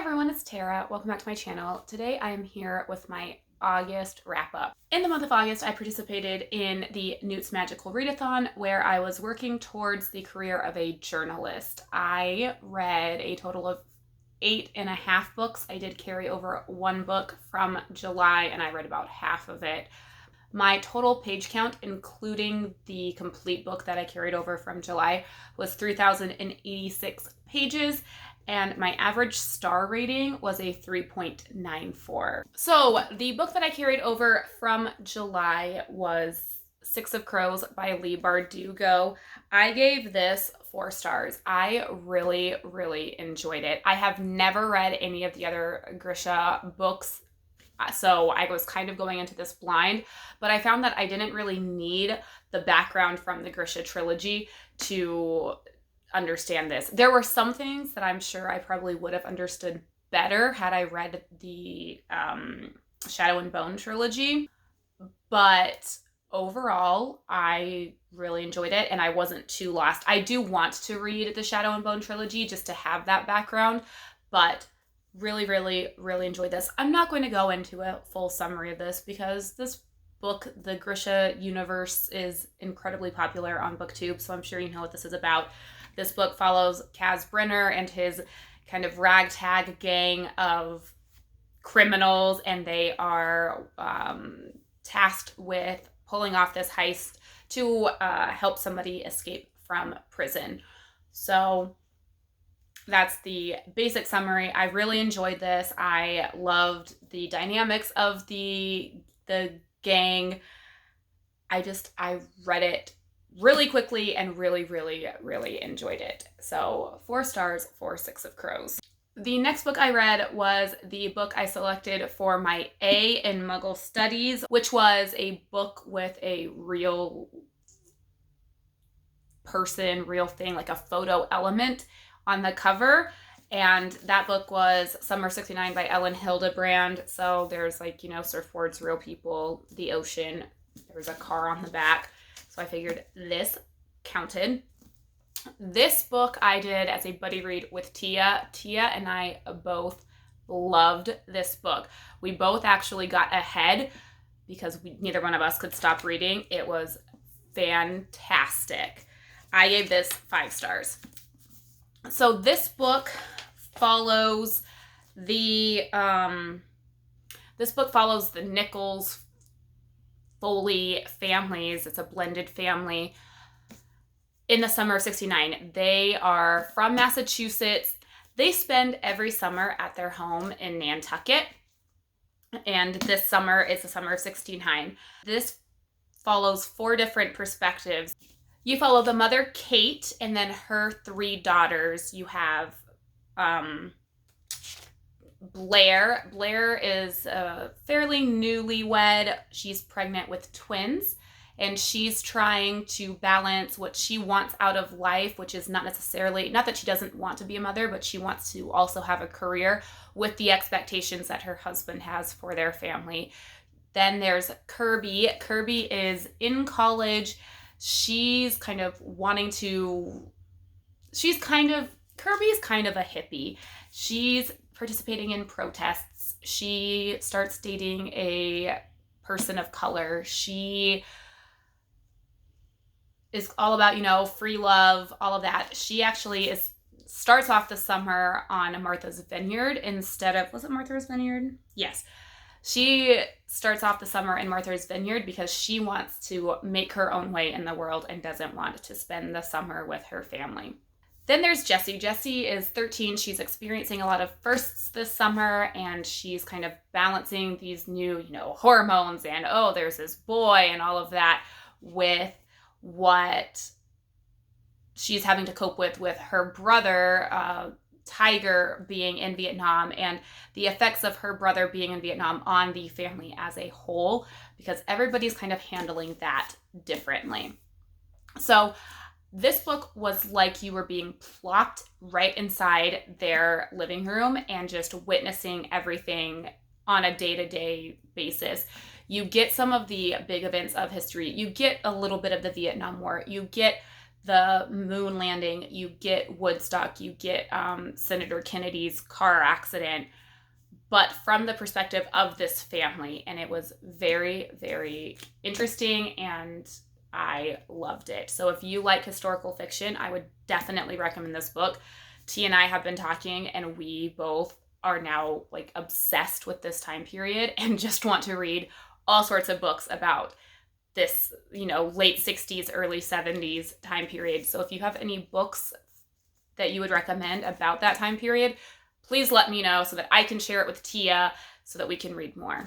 everyone, it's Tara. Welcome back to my channel. Today I am here with my August wrap-up. In the month of August, I participated in the Newt's Magical Readathon, where I was working towards the career of a journalist. I read a total of 8.5 books. I did carry over one book from July, and I read about half of it. My total page count, including the complete book that I carried over from July, was 3,086 pages, and my average star rating was a 3.94. So the book that I carried over from July was Six of Crows by Leigh Bardugo. I gave this 4 stars. I really, really enjoyed it. I have never read any of the other Grisha books, so I was kind of going into this blind, but I found that I didn't really need the background from the Grisha trilogy to understand this. There were some things that I'm sure I probably would have understood better had I read the Shadow and Bone trilogy, but overall, I really enjoyed it and I wasn't too lost. I do want to read the Shadow and Bone trilogy just to have that background, but really, really, really enjoyed this. I'm not going to go into a full summary of this because this book, the Grisha universe, is incredibly popular on BookTube, so I'm sure you know what this is about. This book follows Kaz Brenner and his kind of ragtag gang of criminals, and they are tasked with pulling off this heist to help somebody escape from prison. So that's the basic summary. I really enjoyed this. I loved the dynamics of the gang. I read it really quickly and really, really, really enjoyed it. So 4 stars for Six of Crows. The next book I read was the book I selected for my A in Muggle Studies, which was a book with a real person, real thing, like a photo element on the cover. And that book was Summer 69 by Ellen Hildebrand. So there's surfboards, real people, the ocean. There's a car on the back. So I figured this counted. This book I did as a buddy read with Tia. Tia and I both loved this book. We both actually got ahead because neither one of us could stop reading. It was fantastic. I gave this 5 stars. So this book follows the Nichols Foley families. It's a blended family in the summer of 69. They are from Massachusetts. They spend every summer at their home in Nantucket. And this summer is the summer of 69. This follows 4 different perspectives. You follow the mother, Kate, and then her 3 daughters. You have Blair. Blair is fairly newlywed. She's pregnant with twins, and she's trying to balance what she wants out of life, which is not that she doesn't want to be a mother, but she wants to also have a career, with the expectations that her husband has for their family. Then there's Kirby. Kirby is in college. Kirby's kind of a hippie. She's participating in protests. She starts dating a person of color. She is all about, free love, all of that. She actually starts off the summer on Martha's Vineyard was it Martha's Vineyard? Yes. She starts off the summer in Martha's Vineyard because she wants to make her own way in the world and doesn't want to spend the summer with her family. Then there's Jessie. Jessie is 13. She's experiencing a lot of firsts this summer, and she's kind of balancing these new, hormones and, there's this boy and all of that with what she's having to cope with her brother, Tiger, being in Vietnam, and the effects of her brother being in Vietnam on the family as a whole, because everybody's kind of handling that differently. So this book was like you were being plopped right inside their living room and just witnessing everything on a day-to-day basis. You get some of the big events of history. You get a little bit of the Vietnam War. You get the moon landing, you get Woodstock, you get Senator Kennedy's car accident, but from the perspective of this family. And it was very, very interesting, and I loved it. So if you like historical fiction, I would definitely recommend this book. T and I have been talking, and we both are now like obsessed with this time period and just want to read all sorts of books about this, late 60s, early 70s time period. So if you have any books that you would recommend about that time period, please let me know so that I can share it with Tia so that we can read more.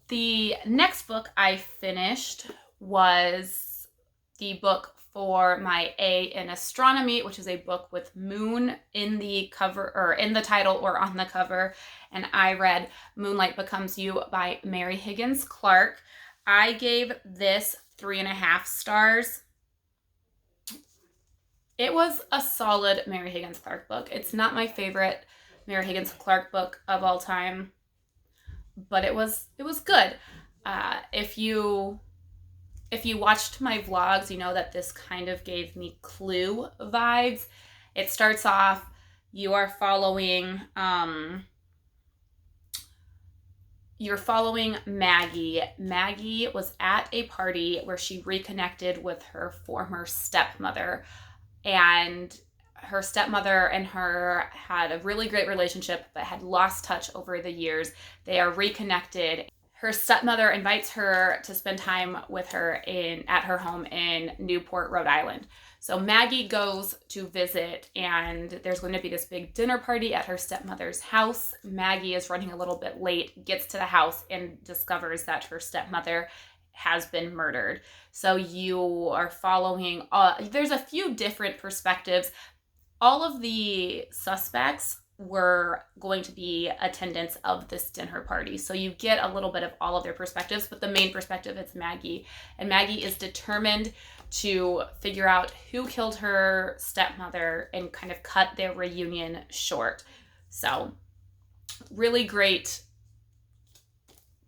The next book I finished was the book for my A in astronomy, which is a book with moon in the cover, or in the title, or on the cover. And I read Moonlight Becomes You by Mary Higgins Clark. I gave this 3.5 stars. It was a solid Mary Higgins Clark book. It's not my favorite Mary Higgins Clark book of all time, but it was good. If you watched my vlogs, you know that this kind of gave me Clue vibes. It starts off, you are following Maggie. Maggie was at a party where she reconnected with her former stepmother, and her stepmother and her had a really great relationship but had lost touch over the years. They are reconnected. Her stepmother invites her to spend time with her at her home in Newport, Rhode Island. So Maggie goes to visit, and there's going to be this big dinner party at her stepmother's house. Maggie is running a little bit late, gets to the house, and discovers that her stepmother has been murdered. So you are following, there's a few different perspectives. All of the suspects were going to be attendants of this dinner party. So you get a little bit of all of their perspectives, but the main perspective is Maggie. And Maggie is determined to figure out who killed her stepmother and kind of cut their reunion short. So really great.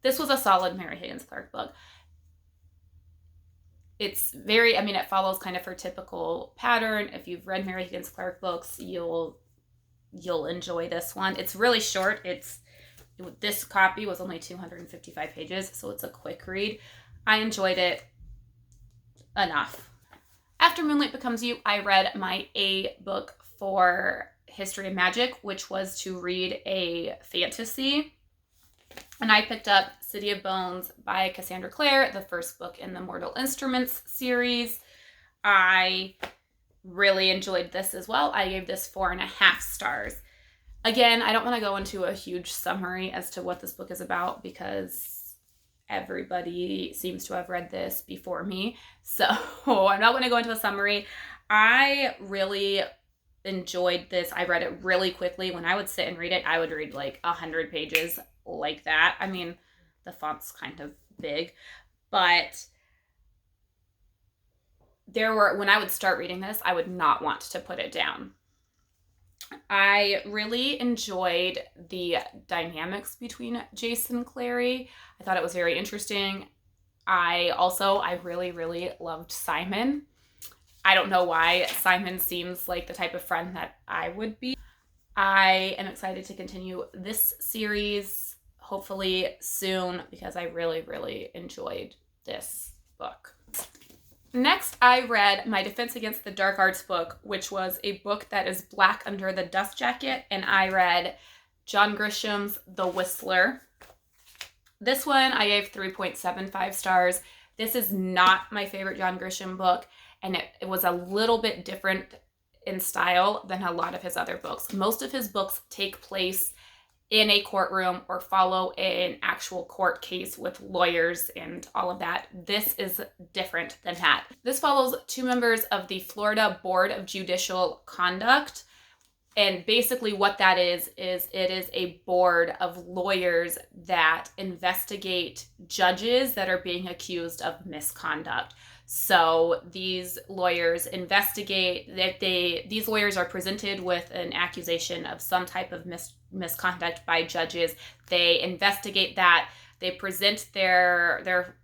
This was a solid Mary Higgins Clark book. It's very, it follows kind of her typical pattern. If you've read Mary Higgins Clark books, you'll enjoy this one. It's really short. This copy was only 255 pages, so it's a quick read. I enjoyed it enough. After Moonlight Becomes You, I read my A book for History of Magic, which was to read a fantasy. And I picked up City of Bones by Cassandra Clare, the first book in the Mortal Instruments series. I really enjoyed this as well. I gave this 4.5 stars. Again, I don't want to go into a huge summary as to what this book is about because everybody seems to have read this before me. So I'm not going to go into a summary. I really enjoyed this. I read it really quickly. When I would sit and read it, I would read like 100 pages like that. The font's kind of big, but when I would start reading this, I would not want to put it down. I really enjoyed the dynamics between Jace and Clary. I thought it was very interesting. I really, really loved Simon. I don't know why. Simon seems like the type of friend that I would be. I am excited to continue this series, hopefully soon, because I really, really enjoyed this book. Next, I read My Defense Against the Dark Arts book, which was a book that is black under the dust jacket, and I read John Grisham's The Whistler. This one I gave 3.75 stars. This is not my favorite John Grisham book, and it was a little bit different in style than a lot of his other books. Most of his books take place in a courtroom or follow an actual court case with lawyers and all of that. This is different than that. This follows 2 members of the Florida Board of Judicial Conduct. And basically what that is it is a board of lawyers that investigate judges that are being accused of misconduct. So these lawyers investigate that these lawyers are presented with an accusation of some type of misconduct by judges. They investigate that. They present their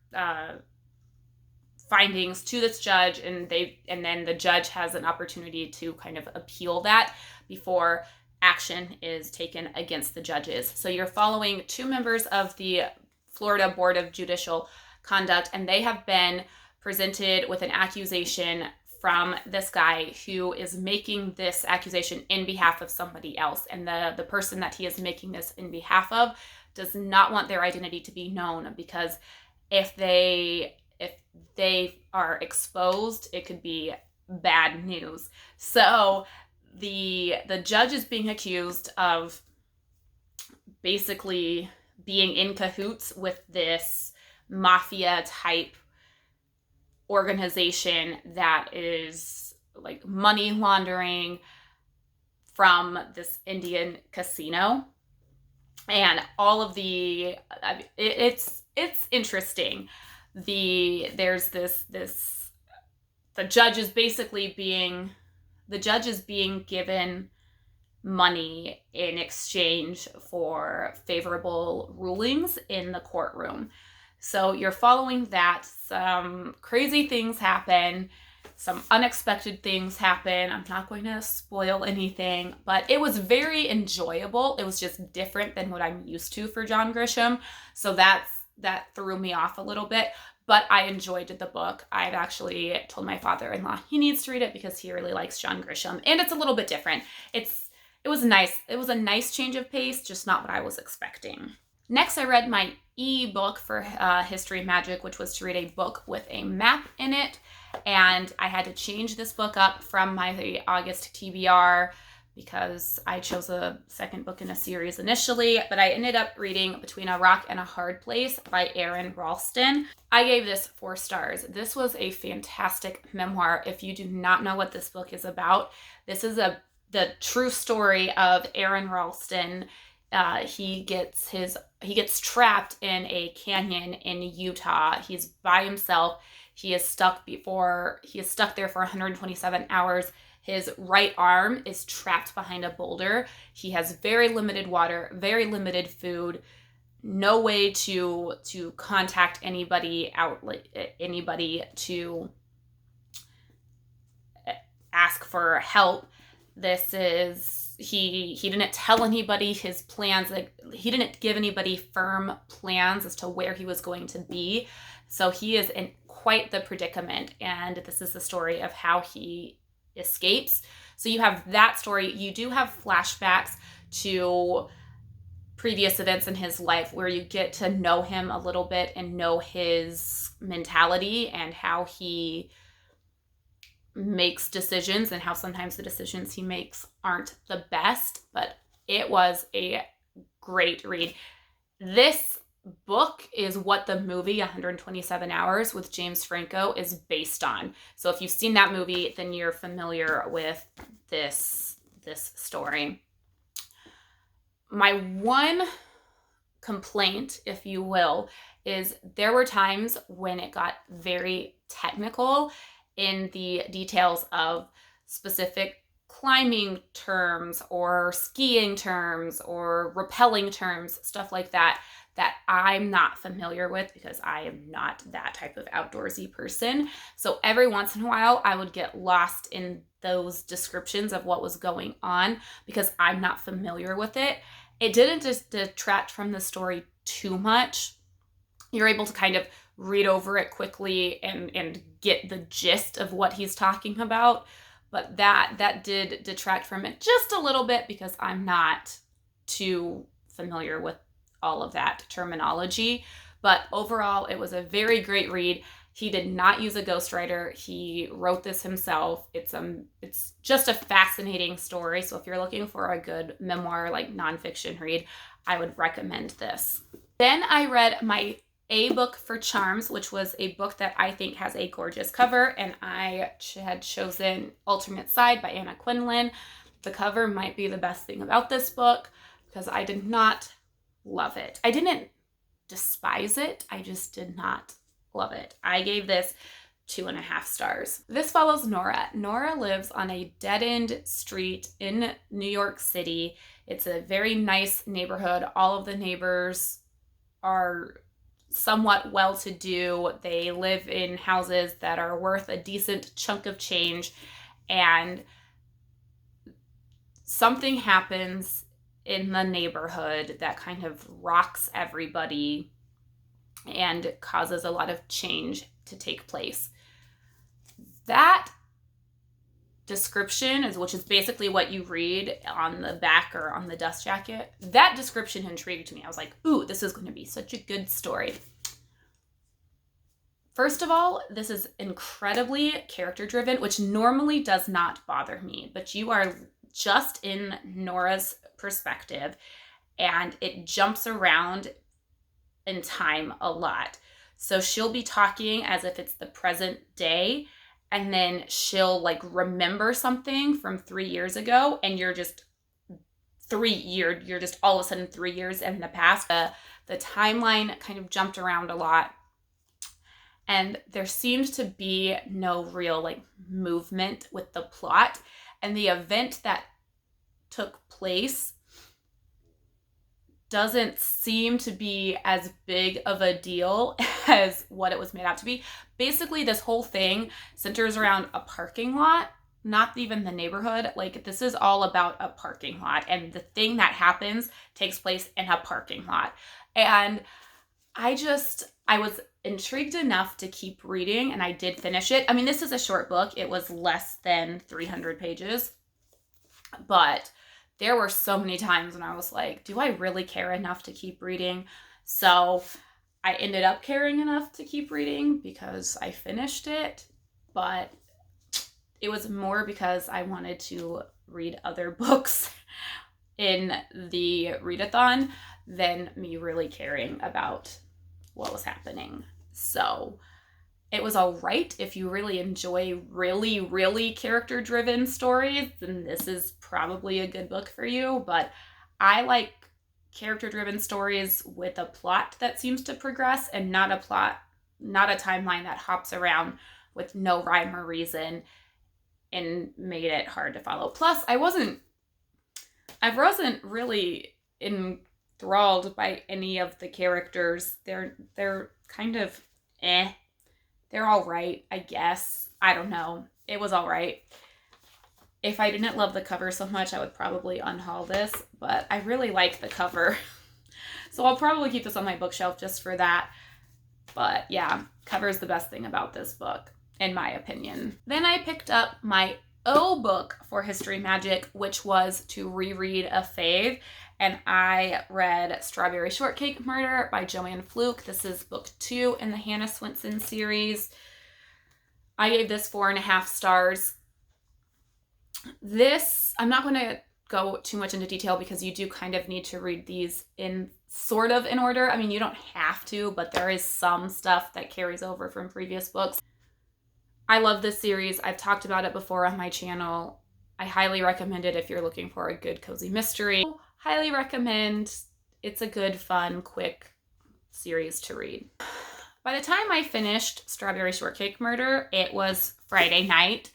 findings to this judge, and then the judge has an opportunity to kind of appeal that before action is taken against the judges. So you're following two members of the Florida Board of Judicial Conduct, and they have been presented with an accusation from this guy who is making this accusation in behalf of somebody else. And the person that he is making this in behalf of does not want their identity to be known, because if they are exposed, it could be bad news. So the judge is being accused of basically being in cahoots with this mafia type organization that is like money laundering from this Indian casino. And all of it's interesting. The judge is being given money in exchange for favorable rulings in the courtroom. So you're following that. Some crazy things happen. Some unexpected things happen. I'm not going to spoil anything, but it was very enjoyable. It was just different than what I'm used to for John Grisham. So that threw me off a little bit, but I enjoyed the book. I've actually told my father-in-law he needs to read it because he really likes John Grisham, and it's a little bit different. It was nice. It was a nice change of pace, just not what I was expecting. Next, I read my e-book for History Magic, which was to read a book with a map in it. And I had to change this book up from my August TBR because I chose a second book in a series initially, but I ended up reading Between a Rock and a Hard Place by Aron Ralston. I gave this 4 stars. This was a fantastic memoir. If you do not know what this book is about, this is the true story of Aron Ralston. He gets trapped in a canyon in Utah. He's by himself. He is stuck there for 127 hours. His right arm is trapped behind a boulder. He has very limited water, very limited food, no way to contact anybody to ask for help. He didn't tell anybody his plans. Like, he didn't give anybody firm plans as to where he was going to be. So he is in quite the predicament. And this is the story of how he escapes. So you have that story. You do have flashbacks to previous events in his life where you get to know him a little bit and know his mentality and how he makes decisions and how sometimes the decisions he makes aren't the best, but it was a great read. This book is what the movie 127 Hours with James Franco is based on. So if you've seen that movie, then you're familiar with this story. My one complaint, if you will, is there were times when it got very technical in the details of specific climbing terms or skiing terms or rappelling terms, stuff like that I'm not familiar with because I am not that type of outdoorsy person. So every once in a while, I would get lost in those descriptions of what was going on because I'm not familiar with it. It didn't just detract from the story too much. You're able to kind of read over it quickly and get the gist of what he's talking about. But that did detract from it just a little bit because I'm not too familiar with all of that terminology. But overall, it was a very great read. He did not use a ghostwriter. He wrote this himself. It's just a fascinating story. So if you're looking for a good memoir, like nonfiction read, I would recommend this. Then I read my A Book for Charms, which was a book that I think has a gorgeous cover, and I had chosen Alternate Side by Anna Quindlen. The cover might be the best thing about this book because I did not love it. I didn't despise it. I just did not love it. I gave this 2.5 stars. This follows Nora. Nora lives on a dead-end street in New York City. It's a very nice neighborhood. All of the neighbors are somewhat well-to-do. They live in houses that are worth a decent chunk of change, and something happens in the neighborhood that kind of rocks everybody and causes a lot of change to take place. That description, which is basically what you read on the back or on the dust jacket, that description intrigued me. I was like, ooh, this is going to be such a good story. First of all, this is incredibly character driven, which normally does not bother me, but you are just in Nora's perspective, and it jumps around in time a lot. So she'll be talking as if it's the present day, and then she'll like remember something from 3 years ago, and you're just all of a sudden 3 years in the past. The timeline kind of jumped around a lot, and there seemed to be no real like movement with the plot, and the event that took place doesn't seem to be as big of a deal as what it was made out to be. Basically, this whole thing centers around a parking lot, not even the neighborhood. Like, this is all about a parking lot, and the thing that happens takes place in a parking lot. And I was intrigued enough to keep reading, and I did finish it. I mean, this is a short book. It was less than 300 pages, but there were so many times when I was like, do I really care enough to keep reading? So I ended up caring enough to keep reading because I finished it, but it was more because I wanted to read other books in the readathon than me really caring about what was happening. So it was all right. If you really enjoy really, really character-driven stories, then this is probably a good book for you. But I like character-driven stories with a plot that seems to progress, and not a timeline that hops around with no rhyme or reason and made it hard to follow. Plus, I wasn't really enthralled by any of the characters. They're kind of They're all right, I guess. I don't know. It was all right. If I didn't love the cover so much, I would probably unhaul this, but I really like the cover. So I'll probably keep this on my bookshelf just for that. But yeah, cover is the best thing about this book, in my opinion. Then I picked up my O book for History Magic, which was to reread a fave, and I read Strawberry Shortcake Murder by Joanne Fluke. This is book 2 in the Hannah Swenson series. I gave this 4.5 stars. I'm not going to go too much into detail because you do kind of need to read these in sort of in order. I mean, you don't have to, but there is some stuff that carries over from previous books. I love this series. I've talked about it before on my channel. I highly recommend it if you're looking for a good cozy mystery. Highly recommend. It's a good, fun, quick series to read. By the time I finished Strawberry Shortcake Murder, it was Friday night,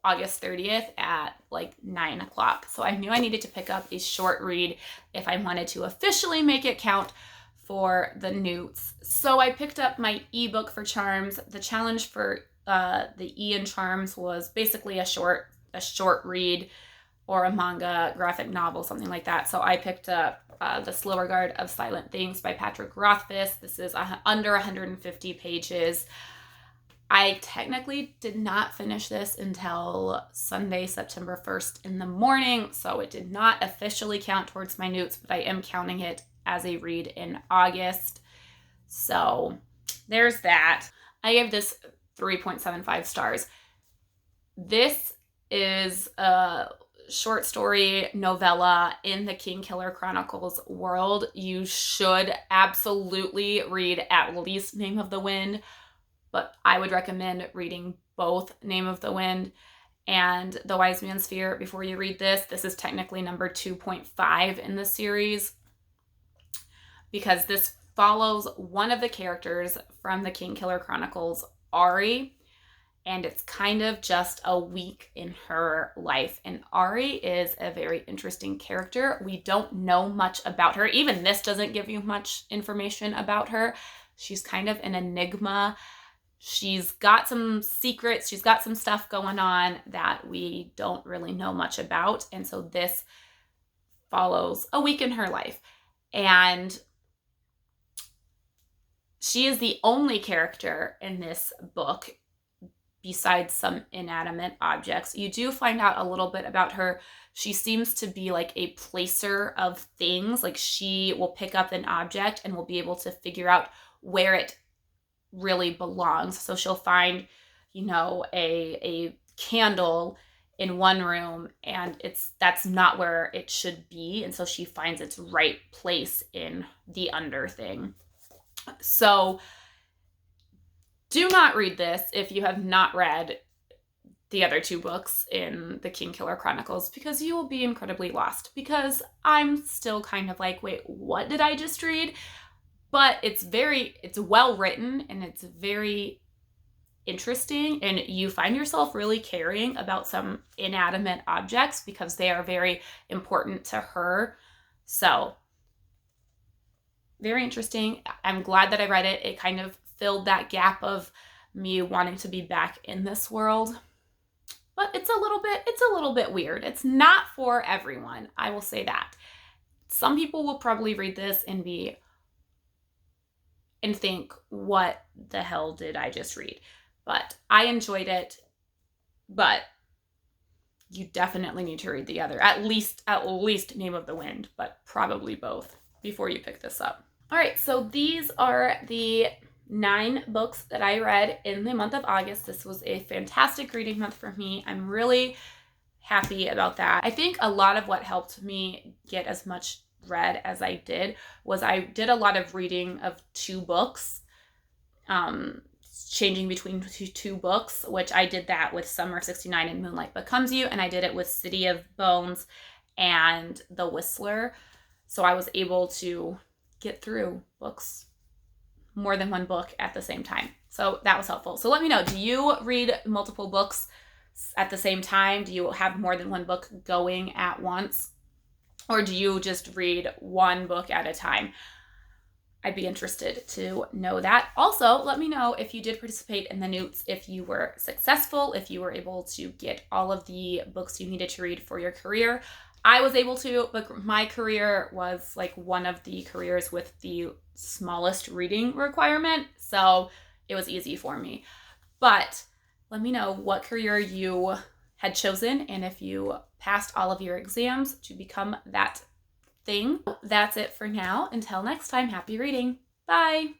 August 30th at like 9 o'clock. So I knew I needed to pick up a short read if I wanted to officially make it count for the Newts. So I picked up my ebook for Charms. The challenge for the E in Charms was basically a short read or a manga, graphic novel, something like that. So I picked up The Slow Regard of Silent Things by Patrick Rothfuss. This is under 150 pages. I technically did not finish this until Sunday, September 1st in the morning, so it did not officially count towards my Newts, but I am counting it as a read in August. So there's that. I gave this 3.75 stars. This is a short story novella in the Kingkiller Chronicles world. You should absolutely read at least Name of the Wind, but I would recommend reading both Name of the Wind and The Wise Man's Fear before you read this. This is technically number 2.5 in the series because this follows one of the characters from the Kingkiller Chronicles, Ari, and it's kind of just a week in her life. And Ari is a very interesting character. We don't know much about her. Even this doesn't give you much information about her. She's kind of an enigma. She's got some secrets. She's got some stuff going on that we don't really know much about. And so this follows a week in her life. And she is the only character in this book besides some inanimate objects. You do find out a little bit about her. She seems to be like a placer of things. Like she will pick up an object and will be able to figure out where it really belongs. So she'll find, a candle in one room and that's not where it should be. And so she finds its right place in the under thing. So do not read this if you have not read the other 2 books in the Kingkiller Chronicles, because you will be incredibly lost, because I'm still kind of like, wait, what did I just read? But it's well written and it's very interesting, and you find yourself really caring about some inanimate objects because they are very important to her. So very interesting. I'm glad that I read it. It kind of filled that gap of me wanting to be back in this world. But it's a little bit weird. It's not for everyone, I will say that. Some people will probably read this and think, what the hell did I just read? But I enjoyed it. But you definitely need to read the other, at least Name of the Wind, but probably both before you pick this up. All right, so these are the 9 books that I read in the month of August. This was a fantastic reading month for me. I'm really happy about that. I think a lot of what helped me get as much read as I did was I did a lot of reading of 2 books, changing between 2 books, which I did that with Summer 69 and Moonlight Becomes You, and I did it with City of Bones and The Whistler. So I was able to get through more than 1 book at the same time. So that was helpful. So let me know, do you read multiple books at the same time? Do you have more than 1 book going at once? Or do you just read 1 book at a time? I'd be interested to know that. Also, let me know if you did participate in the Newts, if you were successful, if you were able to get all of the books you needed to read for your career. I was able to, but my career was like one of the careers with the smallest reading requirement, so it was easy for me. But let me know what career you had chosen and if you passed all of your exams to become that thing. That's it for now. Until next time, happy reading. Bye.